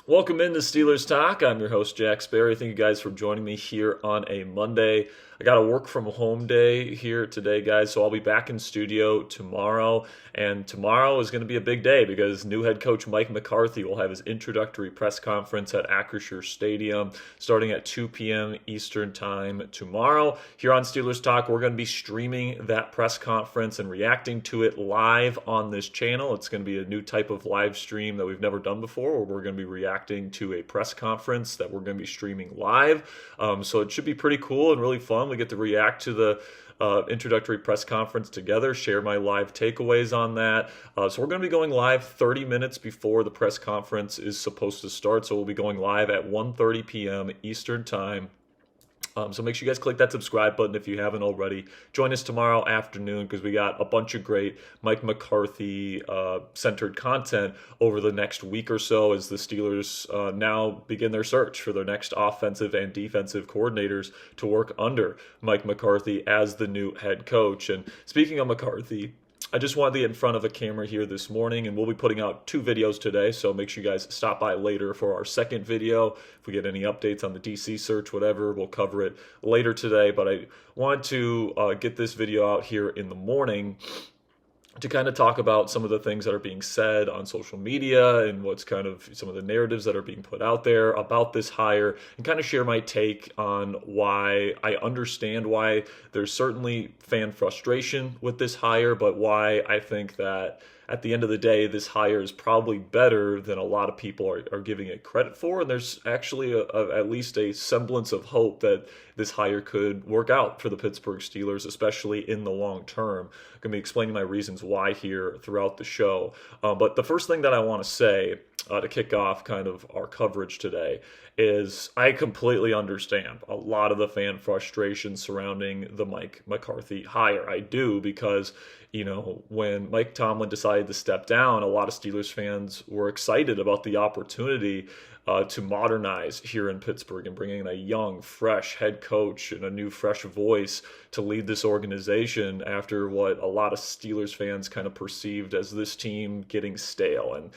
Welcome into Steelers Talk. I'm your host, Jack Sperry. Thank you guys for joining me here on a Monday. I got a work from home day here today, guys, so I'll be back in studio tomorrow. And tomorrow is going to be a big day because new head coach Mike McCarthy will have his introductory press conference at Acrisure Stadium starting at 2 p.m. Eastern Time tomorrow. Here on Steelers Talk, we're going to be streaming that press conference and reacting to it live on this channel. It's going to be a new type of live stream that we've never done before, where we're going to be reacting to a press conference that we're going to be streaming live. So it should be pretty cool and really fun. We get to react to the introductory press conference together, share my live takeaways on that. So we're going to be going live 30 minutes before the press conference is supposed to start. So we'll be going live at 1:30 p.m. Eastern Time. So make sure you guys click that subscribe button if you haven't already. Join us tomorrow afternoon because we got a bunch of great Mike McCarthy centered content over the next week or so as the Steelers now begin their search for their next offensive and defensive coordinators to work under Mike McCarthy as the new head coach. And speaking of McCarthy, I just wanted to get in front of a camera here this morning, and we'll be putting out 2 videos today, so make sure you guys stop by later for our second video. If we get any updates on the DC search, whatever, we'll cover it later today, but I wanted to get this video out here in the morning to kind of talk about some of the things that are being said on social media and what's kind of some of the narratives that are being put out there about this hire, and kind of share my take on why I understand why there's certainly fan frustration with this hire, but why I think that at the end of the day, this hire is probably better than a lot of people are giving it credit for. And there's actually at least a semblance of hope that this hire could work out for the Pittsburgh Steelers, especially in the long term. I'm going to be explaining my reasons why here throughout the show. But the first thing that I want to say to kick off kind of our coverage today is I completely understand a lot of the fan frustration surrounding the Mike McCarthy hire. I do, because when Mike Tomlin decided to step down, a lot of Steelers fans were excited about the opportunity to modernize here in Pittsburgh and bringing in a young, fresh head coach and a new, fresh voice to lead this organization after what a lot of Steelers fans kind of perceived as this team getting stale. And,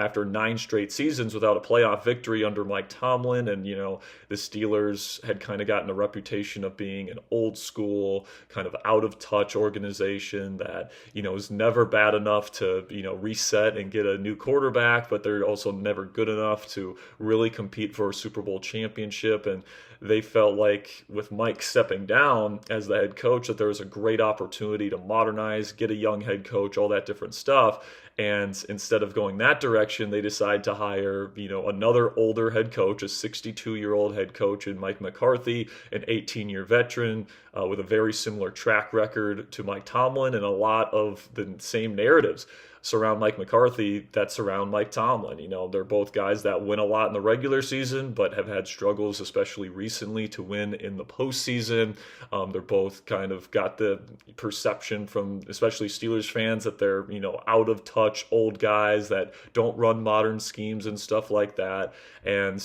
after 9 straight seasons without a playoff victory under Mike Tomlin, and, the Steelers had kind of gotten a reputation of being an old school, kind of out of touch organization that, is never bad enough to, reset and get a new quarterback, but they're also never good enough to really compete for a Super Bowl championship. And they felt like with Mike stepping down as the head coach that there was a great opportunity to modernize, get a young head coach, all that different stuff. And instead of going that direction, they decide to hire, another older head coach, a 62-year-old head coach in Mike McCarthy, an 18-year veteran with a very similar track record to Mike Tomlin, and a lot of the same narratives surround Mike McCarthy that surround Mike Tomlin. They're both guys that win a lot in the regular season, but have had struggles, especially recently, to win in the postseason. They're both kind of got the perception from especially Steelers fans that they're, out of touch old guys that don't run modern schemes and stuff like that. And,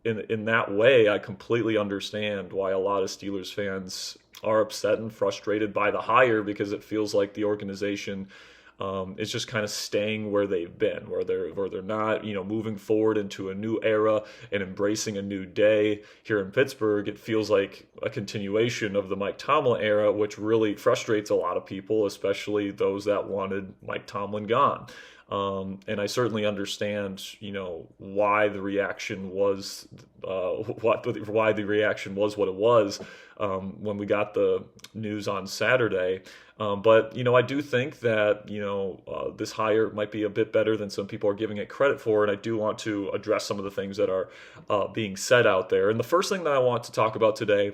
in that way, I completely understand why a lot of Steelers fans are upset and frustrated by the hire, because it feels like the organization is just kind of staying where they've been, where they're not, moving forward into a new era and embracing a new day here in Pittsburgh. It feels like a continuation of the Mike Tomlin era, which really frustrates a lot of people, especially those that wanted Mike Tomlin gone. And I certainly understand, why the reaction was what it was when we got the news on Saturday. But I do think that this hire might be a bit better than some people are giving it credit for, and I do want to address some of the things that are being said out there. And the first thing that I want to talk about today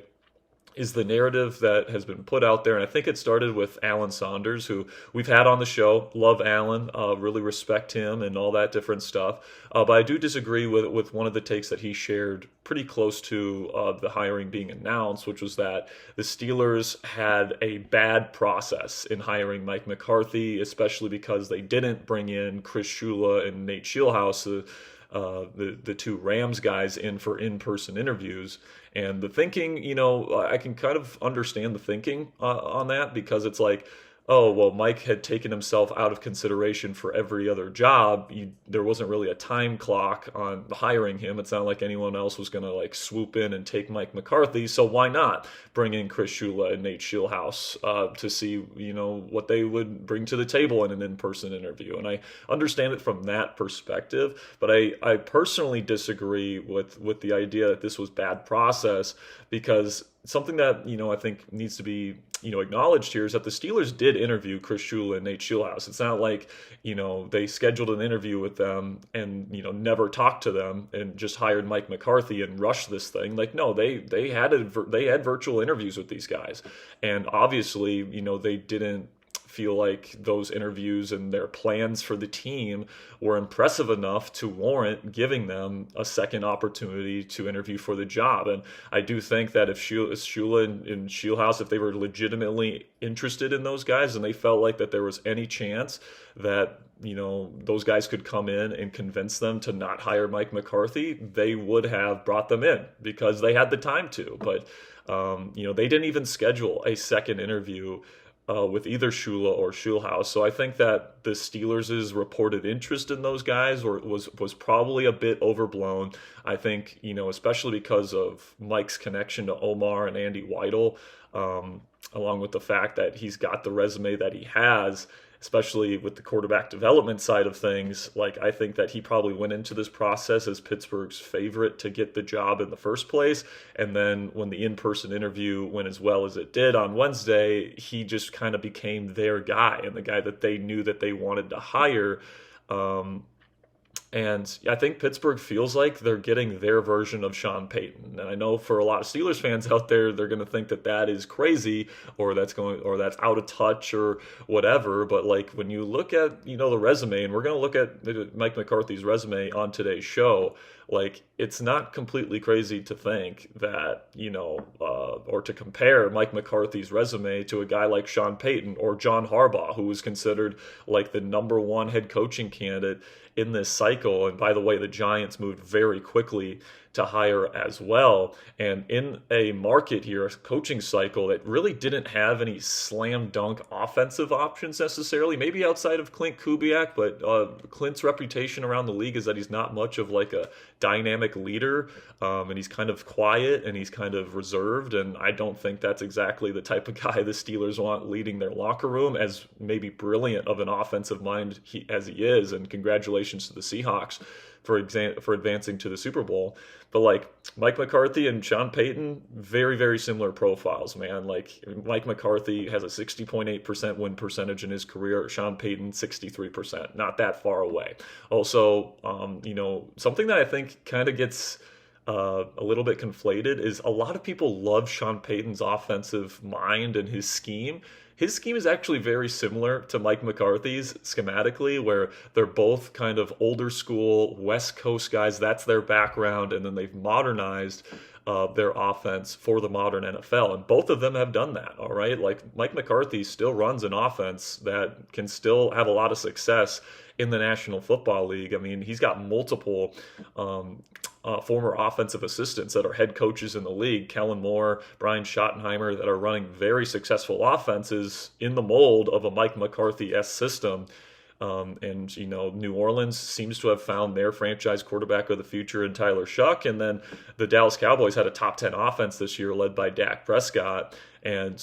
is the narrative that has been put out there. And I think it started with Alan Saunders, who we've had on the show. Love Alan, really respect him and all that different stuff. But I do disagree with one of the takes that he shared pretty close to the hiring being announced, which was that the Steelers had a bad process in hiring Mike McCarthy, especially because they didn't bring in Chris Shula and Nate Scheelhaase, the 2 Rams guys, in for in-person interviews. And the thinking, I can kind of understand the thinking on that, because it's like, oh, well, Mike had taken himself out of consideration for every other job. There wasn't really a time clock on hiring him. It's not like anyone else was going to like swoop in and take Mike McCarthy. So why not bring in Chris Shula and Nate Scheelhaase to see, what they would bring to the table in an in-person interview? And I understand it from that perspective, but I personally disagree with the idea that this was bad process, because something that I think needs to be acknowledged here is that the Steelers did interview Chris Shula and Nate Scheelhaase. It's not like they scheduled an interview with them and never talked to them and just hired Mike McCarthy and rushed this thing. Like, no, they had virtual interviews with these guys, and obviously they didn't feel like those interviews and their plans for the team were impressive enough to warrant giving them a second opportunity to interview for the job. And I do think that if Shula and Scheelhaase, if they were legitimately interested in those guys and they felt like that there was any chance that those guys could come in and convince them to not hire Mike McCarthy, they would have brought them in because they had the time to. But they didn't even schedule a second interview with either Shula or Scheelhaase. So I think that the Steelers' reported interest in those guys was probably a bit overblown. I think, especially because of Mike's connection to Omar and Andy Weidel, along with the fact that he's got the resume that he has, especially with the quarterback development side of things. Like, I think that he probably went into this process as Pittsburgh's favorite to get the job in the first place. And then when the in-person interview went as well as it did on Wednesday, he just kind of became their guy and the guy that they knew that they wanted to hire. And I think Pittsburgh feels like they're getting their version of Sean Payton. And I know for a lot of Steelers fans out there, they're going to think that that is crazy or that's out of touch or whatever. But like when you look at, the resume, and we're going to look at Mike McCarthy's resume on today's show, like it's not completely crazy to think that, or to compare Mike McCarthy's resume to a guy like Sean Payton or John Harbaugh, who was considered like the number one head coaching candidate in this cycle. And by the way, the Giants moved very quickly to hire as well. And in a market here, a coaching cycle that really didn't have any slam dunk offensive options necessarily, maybe outside of Clint Kubiak, but Clint's reputation around the league is that he's not much of like a dynamic leader, and he's kind of quiet and he's kind of reserved. And I don't think that's exactly the type of guy the Steelers want leading their locker room, as maybe brilliant of an offensive mind as he is. And congratulations to the Seahawks for advancing to the Super Bowl. But like Mike McCarthy and Sean Payton, very, very similar profiles, man. Like Mike McCarthy has a 60.8% win percentage in his career. Sean Payton, 63%, not that far away. Also, something that I think kind of gets a little bit conflated is a lot of people love Sean Payton's offensive mind and his scheme. His scheme is actually very similar to Mike McCarthy's schematically, where they're both kind of older school West Coast guys. That's their background, and then they've modernized their offense for the modern NFL. And both of them have done that, all right? Like Mike McCarthy still runs an offense that can still have a lot of success in the National Football League. I mean, he's got multiple former offensive assistants that are head coaches in the league, Kellen Moore, Brian Schottenheimer, that are running very successful offenses in the mold of a Mike McCarthy-esque system. And New Orleans seems to have found their franchise quarterback of the future in Tyler Shuck. And then the Dallas Cowboys had a top 10 offense this year led by Dak Prescott. And,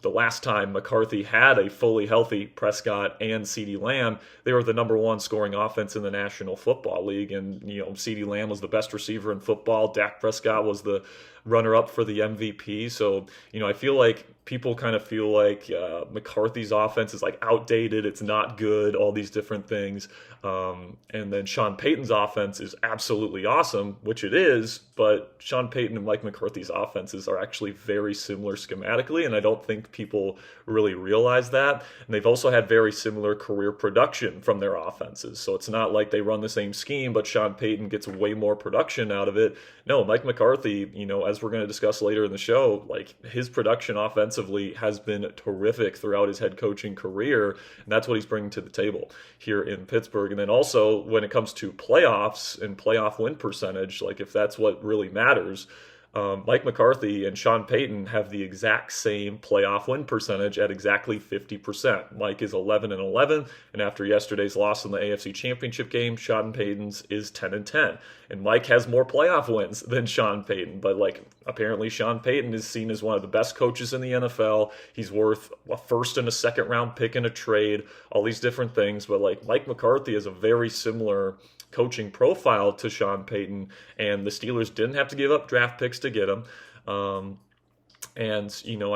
the last time McCarthy had a fully healthy Prescott and CeeDee Lamb, they were the number one scoring offense in the National Football League. And, CeeDee Lamb was the best receiver in football. Dak Prescott was the runner-up for the MVP. So, I feel like people kind of feel like McCarthy's offense is like outdated. It's not good, all these different things. And then Sean Payton's offense is absolutely awesome, which it is. But Sean Payton and Mike McCarthy's offenses are actually very similar schematically, and I don't think people really realize that. And they've also had very similar career production from their offenses. So it's not like they run the same scheme, but Sean Payton gets way more production out of it. No, Mike McCarthy, as we're going to discuss later in the show, like his production offensively has been terrific throughout his head coaching career, and that's what he's bringing to the table here in Pittsburgh. And then also when it comes to playoffs and playoff win percentage, like if that's what really matters, Mike McCarthy and Sean Payton have the exact same playoff win percentage at exactly 50%. Mike is 11-11, and after yesterday's loss in the AFC Championship game, Sean Payton's is 10-10. And Mike has more playoff wins than Sean Payton, but apparently Sean Payton is seen as one of the best coaches in the NFL. He's worth a first and a second round pick in a trade, all these different things. But Mike McCarthy is a very similar coaching profile to Sean Payton, and the Steelers didn't have to give up draft picks to get him. I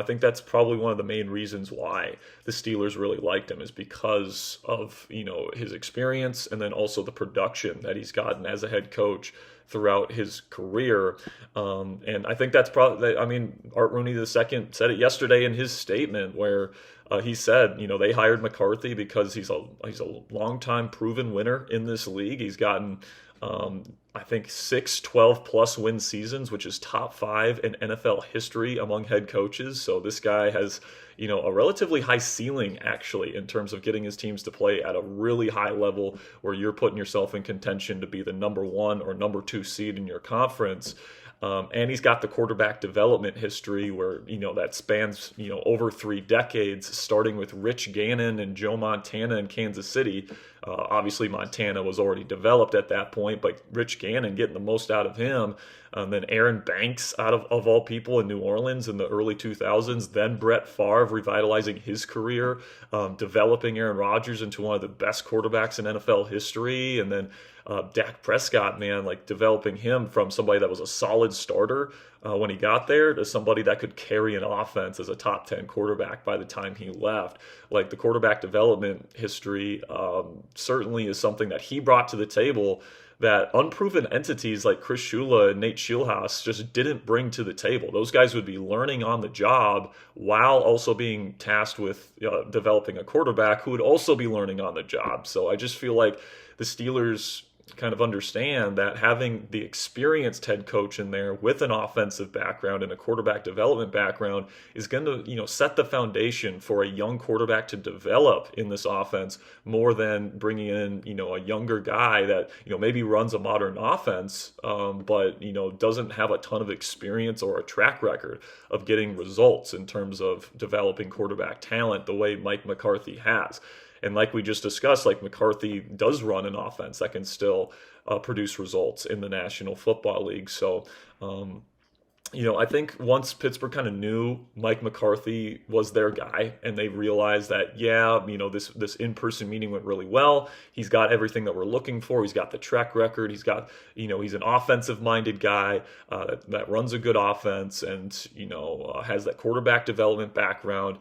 think that's probably one of the main reasons why the Steelers really liked him, is because of, his experience and then also the production that he's gotten as a head coach throughout his career. And I think that's probably, Art Rooney II said it yesterday in his statement where he said, they hired McCarthy because he's a long-time proven winner in this league. He's gotten, I think, 6 12-plus win seasons, which is top 5 in NFL history among head coaches. So this guy has, a relatively high ceiling, actually, in terms of getting his teams to play at a really high level where you're putting yourself in contention to be the number 1 or number 2 seed in your conference. And he's got the quarterback development history where, that spans, over 3 decades, starting with Rich Gannon and Joe Montana in Kansas City. Obviously, Montana was already developed at that point, but Rich Gannon getting the most out of him. Then Aaron Banks, out of all people, in New Orleans in the early 2000s. Then Brett Favre revitalizing his career, developing Aaron Rodgers into one of the best quarterbacks in NFL history. And then Dak Prescott, developing him from somebody that was a solid starter when he got there to somebody that could carry an offense as a top 10 quarterback by the time he left. The quarterback development history certainly is something that he brought to the table that unproven entities like Chris Shula and Nate Scheelhaase just didn't bring to the table. Those guys would be learning on the job while also being tasked with developing a quarterback who would also be learning on the job. So I just feel like the Steelers kind of understand that having the experienced head coach in there with an offensive background and a quarterback development background is going to, set the foundation for a young quarterback to develop in this offense more than bringing in, a younger guy that, maybe runs a modern offense, but, doesn't have a ton of experience or a track record of getting results in terms of developing quarterback talent the way Mike McCarthy has. And like we just discussed, McCarthy does run an offense that can still produce results in the National Football League. So, I think once Pittsburgh kind of knew Mike McCarthy was their guy, and they realized that, this in-person meeting went really well. He's got everything that we're looking for. He's got the track record. He's got, he's an offensive-minded guy that runs a good offense and, has that quarterback development background.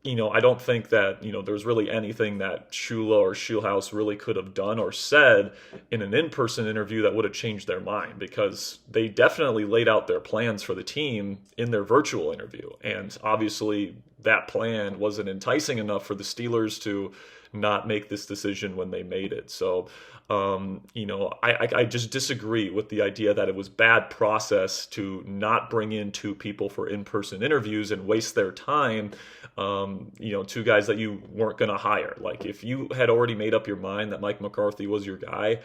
I don't think that, there's really anything that Shula or Scheelhaase really could have done or said in an in-person interview that would have changed their mind, because they definitely laid out their plans for the team in their virtual interview. And obviously that plan wasn't enticing enough for the Steelers to not make this decision when they made it. So, I just disagree with the idea that it was bad process to not bring in 2 people for in-person interviews and waste their time, 2 guys that you weren't going to hire. If you had already made up your mind that Mike McCarthy was your guy,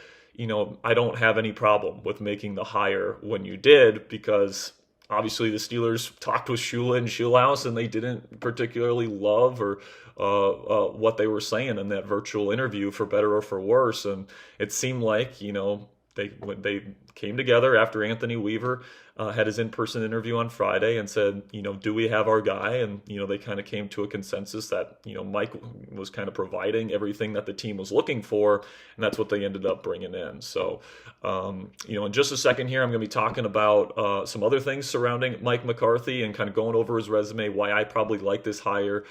I don't have any problem with making the hire when you did, because obviously the Steelers talked with Shula and Scheelhaase, and they didn't particularly love or what they were saying in that virtual interview, for better or for worse. And it seemed like, they came together after Anthony Weaver had his in-person interview on Friday and said, do we have our guy? And, they kind of came to a consensus that, Mike was kind of providing everything that the team was looking for, and that's what they ended up bringing in. So, in just a second here, I'm going to be talking about some other things surrounding Mike McCarthy and kind of going over his resume, why I probably like this hire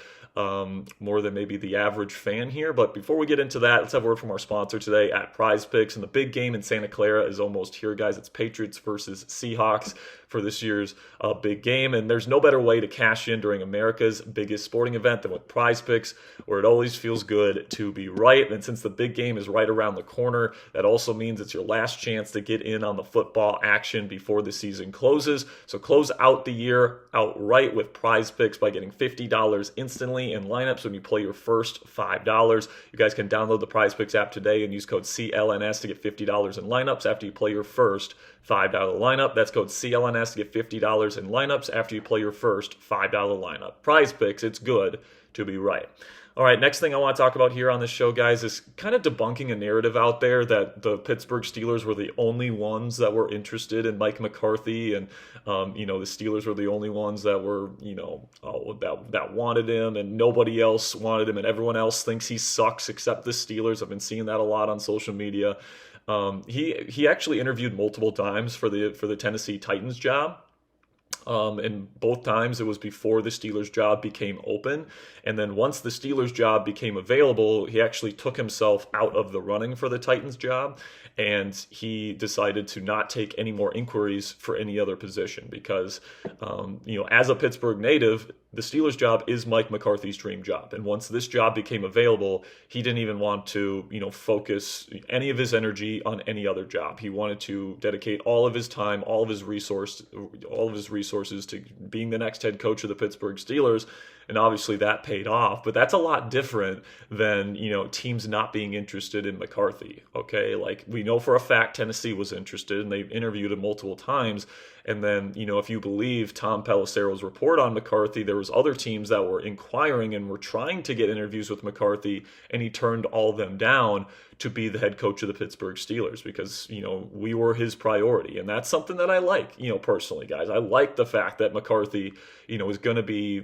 more than maybe the average fan here. But before we get into that, let's have a word from our sponsor today at Prize Picks. And the big game in Santa Clara is almost here, guys. It's Patriots versus Seahawks for this year's big game. And there's no better way to cash in during America's biggest sporting event than with Prize Picks, where it always feels good to be right. And since the big game is right around the corner, that also means it's your last chance to get in on the football action before the season closes. So close out the year outright with Prize Picks by getting $50 instantly in lineups when you play your first $5. You guys can download the Prize Picks app today and use code CLNS to get $50 in lineups after you play your first $5 lineup. That's code CLNS CLNS to get $50 in lineups after you play your first $5 lineup. Prize Picks, it's good to be right. All right, next thing I want to talk about here on this show, guys, is kind of debunking a narrative out there that the Pittsburgh Steelers were the only ones that were interested in Mike McCarthy, and the Steelers were the only ones that were, that wanted him, and nobody else wanted him, and everyone else thinks he sucks except the Steelers. I've been seeing that a lot on social media. He actually interviewed multiple times for the Tennessee Titans job. And both times it was before the Steelers job became open. And then once the Steelers job became available, he actually took himself out of the running for the Titans job. And he decided to not take any more inquiries for any other position because, as a Pittsburgh native, the Steelers job is Mike McCarthy's dream job. And once this job became available, he didn't even want to, focus any of his energy on any other job. He wanted to dedicate all of his time, all of his resources to being the next head coach of the Pittsburgh Steelers. And obviously that paid off, but that's a lot different than, teams not being interested in McCarthy. Okay. Like we know for a fact, Tennessee was interested and they've interviewed him multiple times. And then, if you believe Tom Pelissero's report on McCarthy, there was other teams that were inquiring and were trying to get interviews with McCarthy, and he turned all of them down to be the head coach of the Pittsburgh Steelers because, we were his priority. And that's something that I like, personally, guys. I like the fact that McCarthy, is going to be,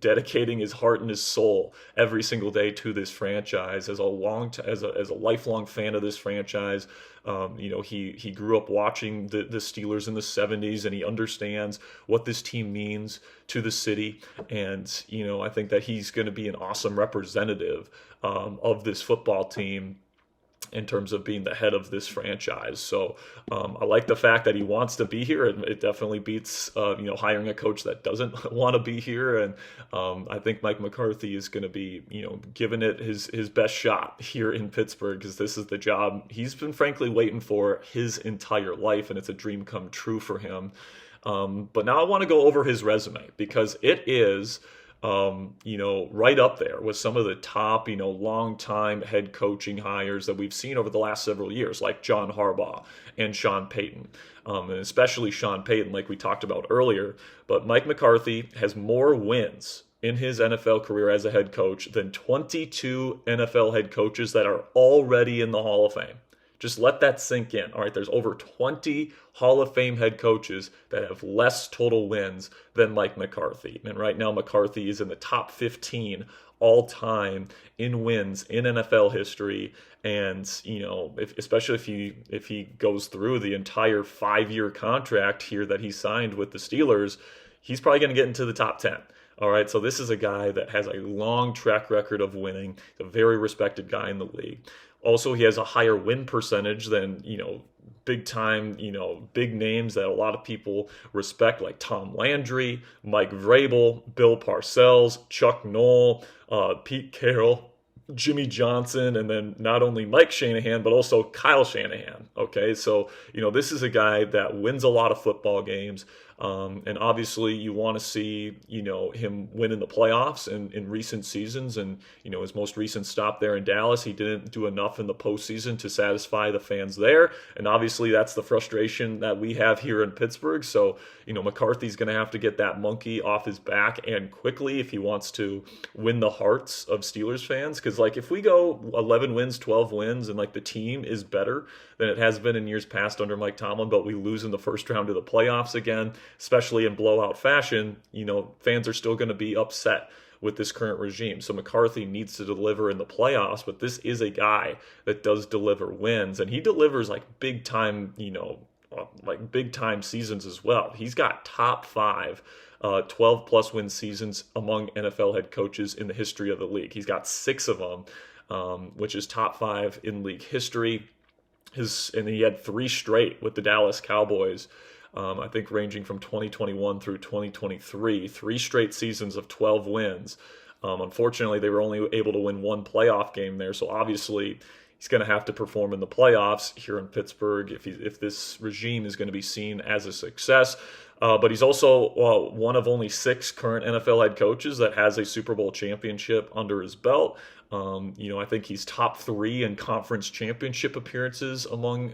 dedicating his heart and his soul every single day to this franchise as a lifelong fan of this franchise. He grew up watching the Steelers in the 70s, and he understands what this team means to the city. And, I think that he's going to be an awesome representative of this football team in terms of being the head of this franchise. So I like the fact that he wants to be here. It definitely beats, hiring a coach that doesn't want to be here. And I think Mike McCarthy is going to be, giving it his best shot here in Pittsburgh because this is the job he's been frankly waiting for his entire life, and it's a dream come true for him. But now I want to go over his resume because it is right up there with some of the top, long-time head coaching hires that we've seen over the last several years, like John Harbaugh and Sean Payton, and especially Sean Payton, like we talked about earlier. But Mike McCarthy has more wins in his NFL career as a head coach than 22 NFL head coaches that are already in the Hall of Fame. Just let that sink in. All right, there's over 20 Hall of Fame head coaches that have less total wins than Mike McCarthy. And right now, McCarthy is in the top 15 all time in wins in NFL history. And, especially if he goes through the entire 5-year contract here that he signed with the Steelers, he's probably going to get into the top 10. All right, so this is a guy that has a long track record of winning, a very respected guy in the league. Also, he has a higher win percentage than, big time, big names that a lot of people respect, like Tom Landry, Mike Vrabel, Bill Parcels, Chuck Noll, Pete Carroll, Jimmy Johnson, and then not only Mike Shanahan, but also Kyle Shanahan. Okay, so, this is a guy that wins a lot of football games. And obviously you want to see, him win in the playoffs in recent seasons. And, his most recent stop there in Dallas, he didn't do enough in the postseason to satisfy the fans there. And obviously that's the frustration that we have here in Pittsburgh. So, McCarthy's going to have to get that monkey off his back and quickly if he wants to win the hearts of Steelers fans. Because, if we go 11 wins, 12 wins, and, the team is better than it has been in years past under Mike Tomlin, but we lose in the first round of the playoffs again, especially in blowout fashion, fans are still going to be upset with this current regime. So McCarthy needs to deliver in the playoffs, but this is a guy that does deliver wins, and he delivers big time, big time seasons as well. He's got top 5 12 plus win seasons among NFL head coaches in the history of the league. He's got 6 of them, which is top 5 in league history. And he had 3 straight with the Dallas Cowboys. I think ranging from 2021 through 2023, 3 straight seasons of 12 wins. Unfortunately, they were only able to win 1 playoff game there. So obviously, he's going to have to perform in the playoffs here in Pittsburgh if this regime is going to be seen as a success. But he's also one of only 6 current NFL head coaches that has a Super Bowl championship under his belt. I think he's top 3 in conference championship appearances among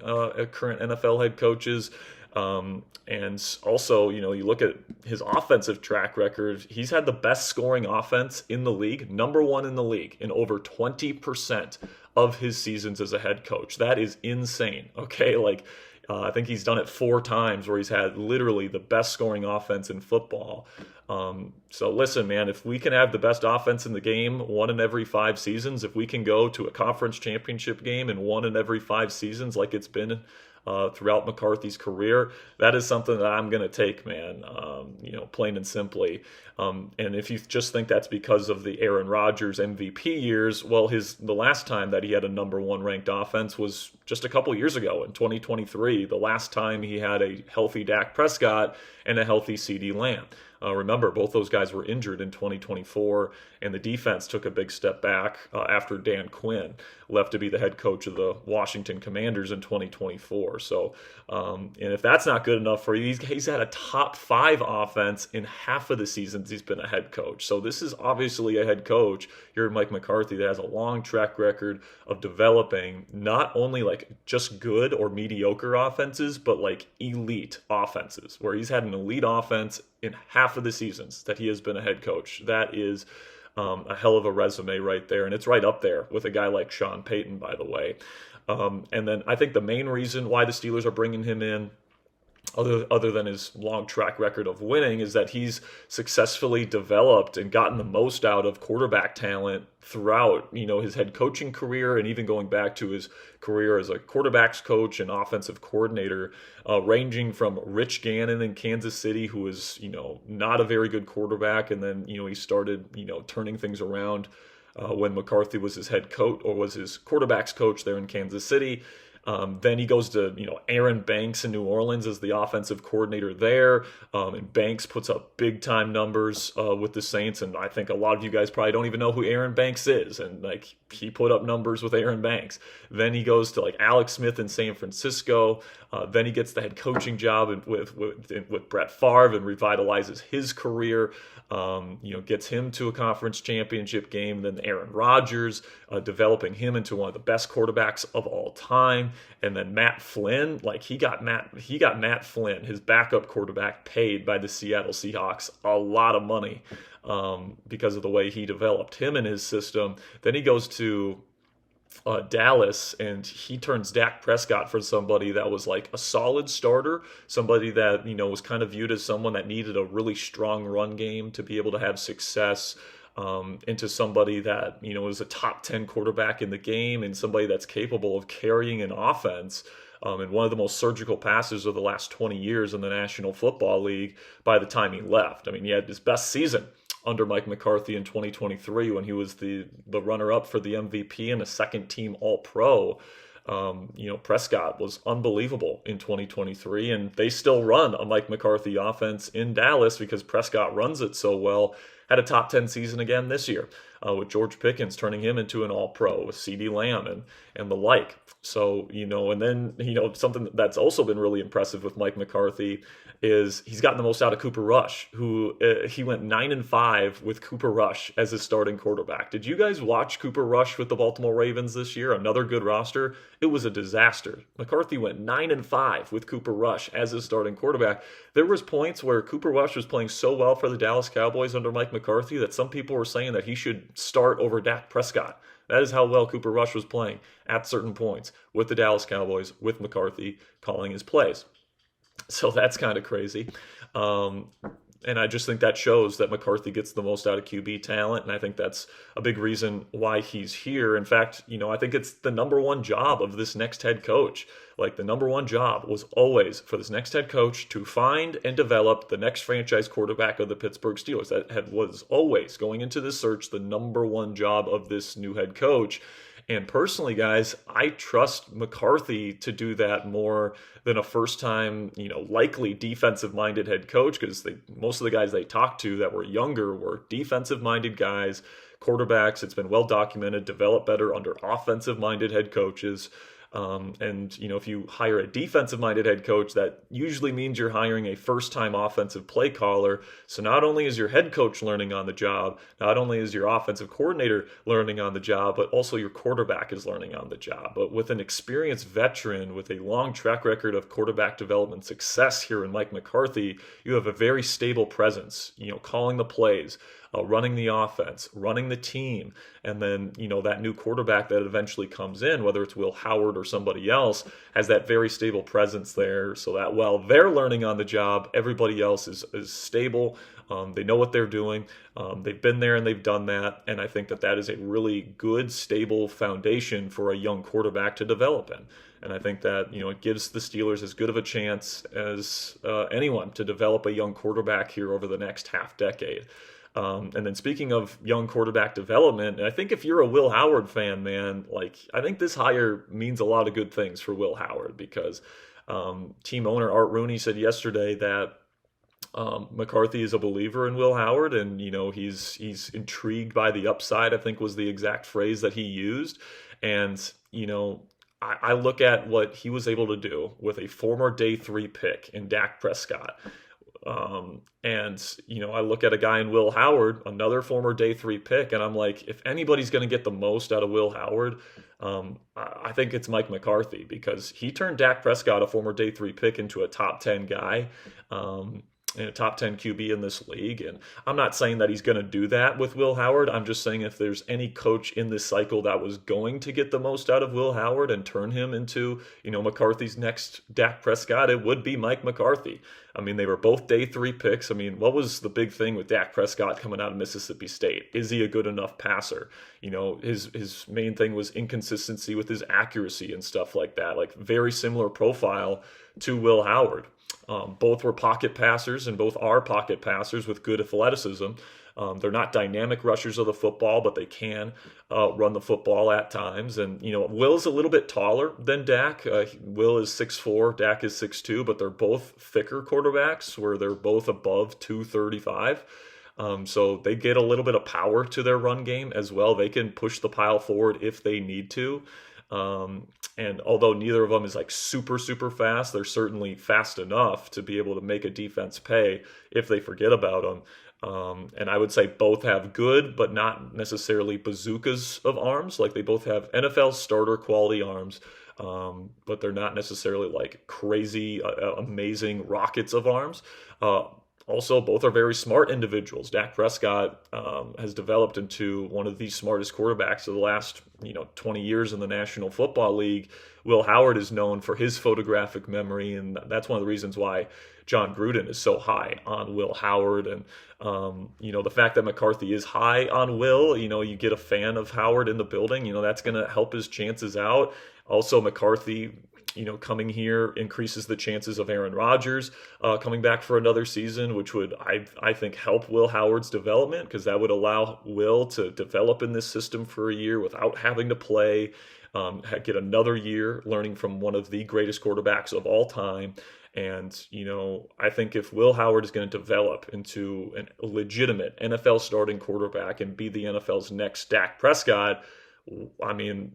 current NFL head coaches. And also, you look at his offensive track record, he's had the best scoring offense in the league, number one in the league, in over 20% of his seasons as a head coach. That is insane, okay? I think he's done it 4 times where he's had literally the best scoring offense in football. So listen, man, if we can have the best offense in the game 1 in every 5 seasons, if we can go to a conference championship game in 1 in every 5 seasons like it's been throughout McCarthy's career, that is something that I'm going to take, man, plain and simply. And if you just think that's because of the Aaron Rodgers MVP years, well, the last time that he had a number 1 ranked offense was just a couple years ago in 2023, the last time he had a healthy Dak Prescott and a healthy CeeDee Lamb. Remember, both those guys were injured in 2024, and the defense took a big step back after Dan Quinn left to be the head coach of the Washington Commanders in 2024. So, and if that's not good enough for you, he's had a top 5 offense in half of the seasons he's been a head coach. So this is obviously a head coach here, Mike McCarthy, that has a long track record of developing not only just good or mediocre offenses, but elite offenses, where he's had an elite offense in half of the seasons that he has been a head coach. That is a hell of a resume right there, and it's right up there with a guy like Sean Payton, by the way. And then I think the main reason why the Steelers are bringing him in, other than his long track record of winning, is that he's successfully developed and gotten the most out of quarterback talent throughout, his head coaching career, and even going back to his career as a quarterbacks coach and offensive coordinator, ranging from Rich Gannon in Kansas City, who was, not a very good quarterback, and then, he started, turning things around when McCarthy was his head coach, or was his quarterbacks coach there in Kansas City. Then he goes to, Aaron Banks in New Orleans as the offensive coordinator there. And Banks puts up big time numbers with the Saints. And I think a lot of you guys probably don't even know who Aaron Banks is. And he put up numbers with Aaron Banks. Then he goes to Alex Smith in San Francisco. Then he gets the head coaching job with Brett Favre and revitalizes his career. Gets him to a conference championship game. Then Aaron Rodgers, developing him into one of the best quarterbacks of all time. And then Matt Flynn, he got Matt Flynn, his backup quarterback, paid by the Seattle Seahawks a lot of money because of the way he developed him in his system. Then he goes to Dallas, and he turns Dak Prescott for somebody that was a solid starter, somebody that was kind of viewed as someone that needed a really strong run game to be able to have success, into somebody that is a top 10 quarterback in the game, and somebody that's capable of carrying an offense, and one of the most surgical passers of the last 20 years in the National Football League by the time he left. I mean, he had his best season under Mike McCarthy in 2023 when he was the runner-up for the MVP and a second-team All-Pro. Prescott was unbelievable in 2023, and they still run a Mike McCarthy offense in Dallas because Prescott runs it so well. Had a top 10 season again this year with George Pickens turning him into an All-Pro with CeeDee Lamb and the like. So, and then, something that's also been really impressive with Mike McCarthy is he's gotten the most out of Cooper Rush, who he went 9-5 with Cooper Rush as his starting quarterback. Did you guys watch Cooper Rush with the Baltimore Ravens this year? Another good roster. It was a disaster. McCarthy went 9-5 with Cooper Rush as his starting quarterback. There was points where Cooper Rush was playing so well for the Dallas Cowboys under Mike McCarthy that some people were saying that he should start over Dak Prescott. That is how well Cooper Rush was playing at certain points with the Dallas Cowboys, with McCarthy calling his plays. So that's kind of crazy. And I just think that shows that McCarthy gets the most out of QB talent, and I think that's a big reason why he's here. In fact, I think it's the number one job of this next head coach. The number one job was always for this next head coach to find and develop the next franchise quarterback of the Pittsburgh Steelers. That was always, going into this search, the number one job of this new head coach. And personally, guys, I trust McCarthy to do that more than a first-time, likely defensive-minded head coach, because most of the guys they talked to that were younger were defensive-minded guys, quarterbacks. It's been well documented, develop better under offensive-minded head coaches. And, if you hire a defensive-minded head coach, that usually means you're hiring a first-time offensive play caller. So not only is your head coach learning on the job, not only is your offensive coordinator learning on the job, but also your quarterback is learning on the job. But with an experienced veteran with a long track record of quarterback development success here in Mike McCarthy, you have a very stable presence, calling the plays, running the offense, running the team, and then, that new quarterback that eventually comes in, whether it's Will Howard or somebody else, has that very stable presence there, so that while they're learning on the job, everybody else is stable. They know what they're doing. They've been there and they've done that, and I think that is a really good, stable foundation for a young quarterback to develop in. And I think that, it gives the Steelers as good of a chance as anyone to develop a young quarterback here over the next half decade. And then speaking of young quarterback development, I think if you're a Will Howard fan, man, I think this hire means a lot of good things for Will Howard, because team owner Art Rooney said yesterday that McCarthy is a believer in Will Howard, and he's intrigued by the upside, I think was the exact phrase that he used. And I look at what he was able to do with a former day 3 pick in Dak Prescott. I look at a guy in Will Howard, another former day 3 pick, and I'm like, if anybody's going to get the most out of Will Howard, I think it's Mike McCarthy, because he turned Dak Prescott, a former day 3 pick, into a top 10 guy. And a top 10 QB in this league. And I'm not saying that he's going to do that with Will Howard. I'm just saying if there's any coach in this cycle that was going to get the most out of Will Howard and turn him into, McCarthy's next Dak Prescott, it would be Mike McCarthy. I mean, they were both day 3 picks. I mean, what was the big thing with Dak Prescott coming out of Mississippi State? Is he a good enough passer? His main thing was inconsistency with his accuracy and stuff like that. Like, very similar profile to Will Howard. Both were pocket passers, and both are pocket passers with good athleticism. They're not dynamic rushers of the football, but they can run the football at times. And, Will's a little bit taller than Dak. Will is 6'4", Dak is 6'2", but they're both thicker quarterbacks, where they're both above 235. So they get a little bit of power to their run game as well. They can push the pile forward if they need to. And although neither of them is super, super fast, they're certainly fast enough to be able to make a defense pay if they forget about them. And I would say both have good, but not necessarily bazookas of arms. They both have NFL starter quality arms, but they're not necessarily crazy, amazing rockets of arms. Also, both are very smart individuals. Dak Prescott has developed into one of the smartest quarterbacks of the last 20 years in the National Football League. Will Howard is known for his photographic memory, and that's one of the reasons why John Gruden is so high on Will Howard. And, the fact that McCarthy is high on Will, you get a fan of Howard in the building, that's going to help his chances out. Also, McCarthy, coming here increases the chances of Aaron Rodgers coming back for another season, which would, I think, help Will Howard's development, because that would allow Will to develop in this system for a year without having to play, get another year learning from one of the greatest quarterbacks of all time. And, I think if Will Howard is going to develop into a legitimate NFL starting quarterback and be the NFL's next Dak Prescott, I mean,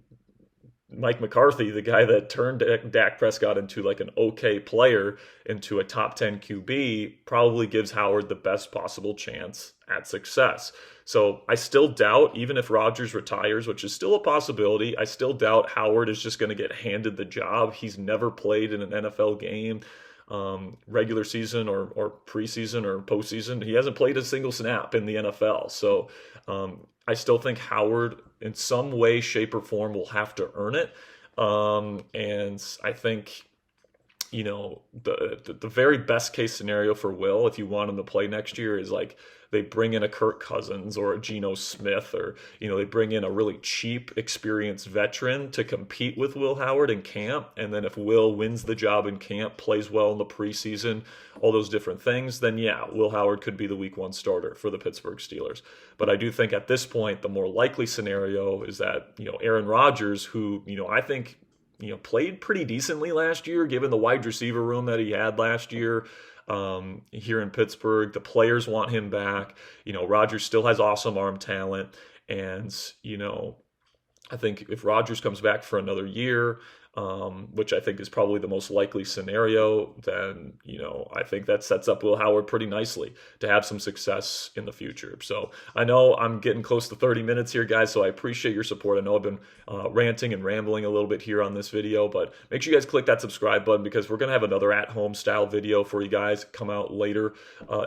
Mike McCarthy, the guy that turned Dak Prescott into an okay player, into a top 10 QB, probably gives Howard the best possible chance at success. So I still doubt, even if Rodgers retires, which is still a possibility, I still doubt Howard is just going to get handed the job. He's never played in an NFL game, regular season or preseason or postseason. He hasn't played a single snap in the NFL. So I still think Howard, in some way, shape, or form, will have to earn it. And I think, the very best case scenario for Will, if you want him to play next year, is they bring in a Kirk Cousins or a Geno Smith, or, they bring in a really cheap, experienced veteran to compete with Will Howard in camp. And then if Will wins the job in camp, plays well in the preseason, all those different things, then yeah, Will Howard could be the week 1 starter for the Pittsburgh Steelers. But I do think at this point, the more likely scenario is that, Aaron Rodgers, who, I think, played pretty decently last year, given the wide receiver room that he had last year. Here in Pittsburgh, the players want him back. Rodgers still has awesome arm talent. And, I think if Rodgers comes back for another year, which I think is probably the most likely scenario, then, I think that sets up Will Howard pretty nicely to have some success in the future. So I know I'm getting close to 30 minutes here, guys, so I appreciate your support. I know I've been ranting and rambling a little bit here on this video, but make sure you guys click that subscribe button, because we're going to have another at-home style video for you guys come out later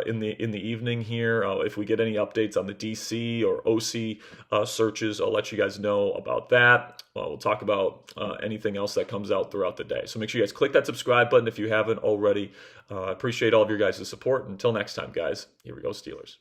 in the evening here. If we get any updates on the DC or OC searches, I'll let you guys know about that. We'll talk about anything else that comes out throughout the day. So make sure you guys click that subscribe button if you haven't already. Appreciate all of your guys' support. Until next time, guys, here we go, Steelers.